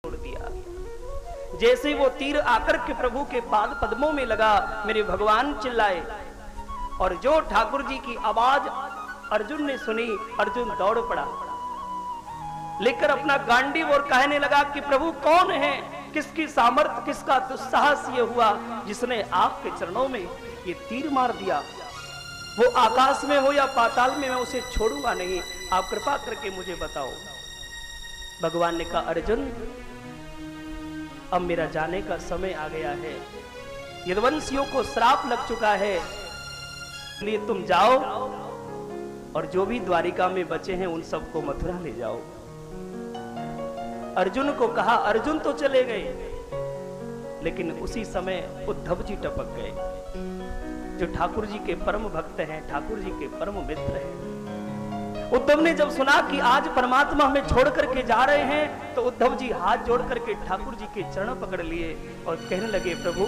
छोड़ दिया। जैसे वो तीर आकर के प्रभु के पाद पद्मों में लगा, मेरे भगवान चिल्लाए और जो ठाकुर जी की आवाज अर्जुन ने सुनी, अर्जुन दौड़ पड़ा लेकर अपना गांडीव और कहने लगा कि प्रभु कौन है, किसकी सामर्थ्य, किसका दुस्साहस ये हुआ जिसने आपके चरणों में ये तीर मार दिया। वो आकाश में हो या पाताल में, मैं उसे छोड़ूंगा नहीं, आप कृपा करके मुझे बताओ। भगवान ने कहा अर्जुन, अब मेरा जाने का समय आ गया है, यदुवंशियों को श्राप लग चुका है, इसलिए तुम जाओ और जो भी द्वारिका में बचे हैं उन सबको मथुरा ले जाओ। अर्जुन को कहा, अर्जुन तो चले गए, लेकिन उसी समय उद्धव जी टपक गए, जो ठाकुर जी के परम भक्त हैं, ठाकुर जी के परम मित्र हैं। उद्धव ने जब सुना कि आज परमात्मा हमें छोड़ करके जा रहे हैं, तो उद्धव जी हाथ जोड़ करके ठाकुर जी के चरण पकड़ लिए और कहने लगे, प्रभु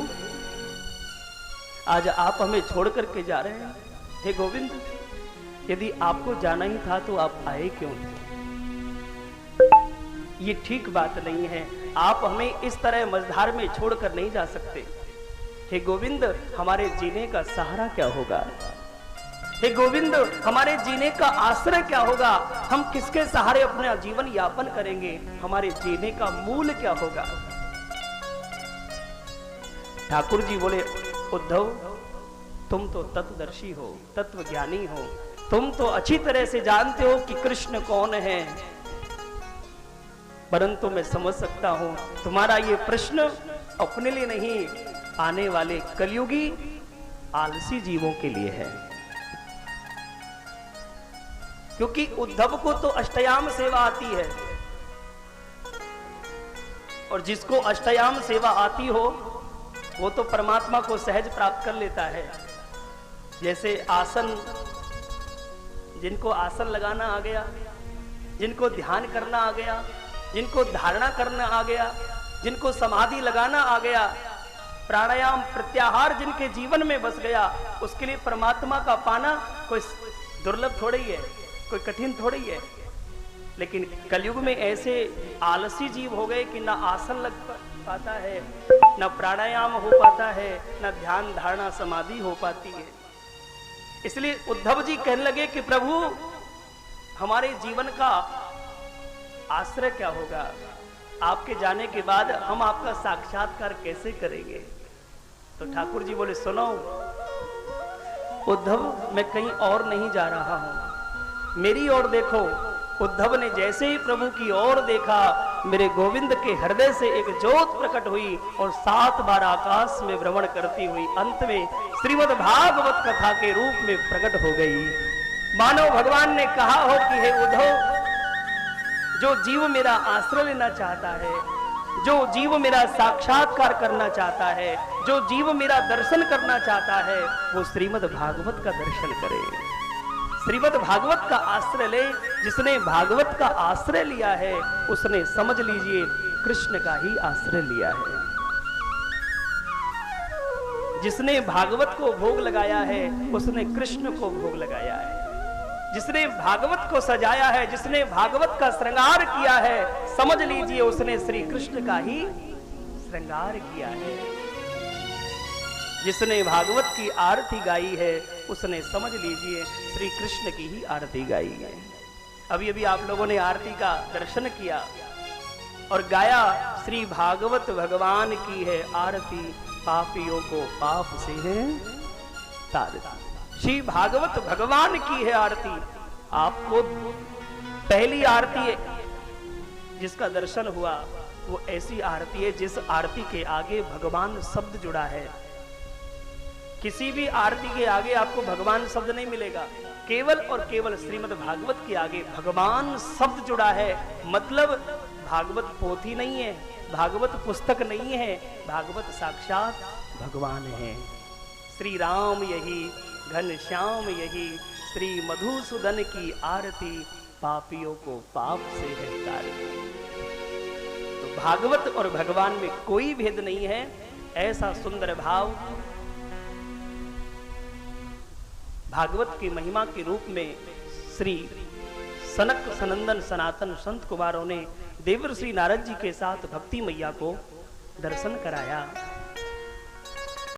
आज आप हमें छोड़ करके जा रहे हैं, हे गोविंद, यदि आपको जाना ही था तो आप आए क्यों थे? ये ठीक बात नहीं है, आप हमें इस तरह मझधार में छोड़कर नहीं जा सकते। हे गोविंद, हमारे जीने का सहारा क्या होगा? हे गोविंद, हमारे जीने का आश्रय क्या होगा? हम किसके सहारे अपना जीवन यापन करेंगे? हमारे जीने का मूल क्या होगा? ठाकुर जी बोले, उद्धव तुम तो तत्वदर्शी हो, तत्वज्ञानी हो, तुम तो अच्छी तरह से जानते हो कि कृष्ण कौन है, परंतु मैं समझ सकता हूं तुम्हारा ये प्रश्न अपने लिए नहीं, आने वाले कलयुगी आलसी जीवों के लिए है। क्योंकि उद्धव को तो अष्टयाम सेवा आती है, और जिसको अष्टयाम सेवा आती हो वो तो परमात्मा को सहज प्राप्त कर लेता है। जैसे आसन, जिनको आसन लगाना आ गया, जिनको ध्यान करना आ गया, जिनको धारणा करना आ गया, जिनको समाधि लगाना आ गया, प्राणायाम प्रत्याहार जिनके जीवन में बस गया, उसके लिए परमात्मा का पाना कोई दुर्लभ थोड़ी है, कोई कठिन थोड़ी है। लेकिन कलयुग में ऐसे आलसी जीव हो गए कि ना आसन लग पाता है, ना प्राणायाम हो पाता है, ना ध्यान धारणा समाधि हो पाती है। इसलिए उद्धव जी कहने लगे कि प्रभु हमारे जीवन का आश्रय क्या होगा? आपके जाने के बाद हम आपका साक्षात्कार कैसे करेंगे? तो ठाकुर जी बोले, सुनो उद्धव, मैं कहीं और नहीं जा रहा हूं, मेरी ओर देखो। उद्धव ने जैसे ही प्रभु की ओर देखा, मेरे गोविंद के हृदय से एक ज्योत प्रकट हुई और 7 बार आकाश में भ्रमण करती हुई अंत में श्रीमद् भागवत कथा के रूप में प्रकट हो गई। मानो भगवान ने कहा हो कि हे उद्धव, जो जीव मेरा आश्रय लेना चाहता है, जो जीव मेरा साक्षात्कार करना चाहता है, जो जीव मेरा दर्शन करना चाहता है, वो श्रीमद् भागवत का दर्शन करे, श्रीमद् भागवत का आश्रय ले। जिसने भागवत का आश्रय लिया है उसने, समझ लीजिए, कृष्ण का ही आश्रय लिया है। जिसने भागवत को भोग लगाया है उसने कृष्ण को भोग लगाया है। जिसने भागवत को सजाया है, जिसने भागवत का श्रृंगार किया है, समझ लीजिए उसने श्री कृष्ण का ही श्रृंगार किया है। जिसने भागवत की आरती गाई है उसने, समझ लीजिए, श्री कृष्ण की ही आरती गाई है। अभी अभी आप लोगों ने आरती का दर्शन किया और गाया, श्री भागवत भगवान की है आरती, पापियों को पाप से है तारती। श्री भागवत भगवान की है आरती। आपको पहली आरती जिसका दर्शन हुआ वो ऐसी आरती है जिस आरती के आगे भगवान शब्द जुड़ा है। किसी भी आरती के आगे आपको भगवान शब्द नहीं मिलेगा, केवल और केवल श्रीमद् भागवत के आगे भगवान शब्द जुड़ा है। मतलब भागवत पोथी नहीं है, भागवत पुस्तक नहीं है, भागवत साक्षात भगवान है। श्री राम यही, घनश्याम यही, श्री मधुसूदन की आरती, पापियों को पाप से है तारती। तो भागवत और भगवान में कोई भेद नहीं है। ऐसा सुंदर भाव भागवत की महिमा के रूप में श्री सनक सनंदन सनातन संत कुमारों ने देवर्षि नारद जी के साथ भक्ति मैया को दर्शन कराया।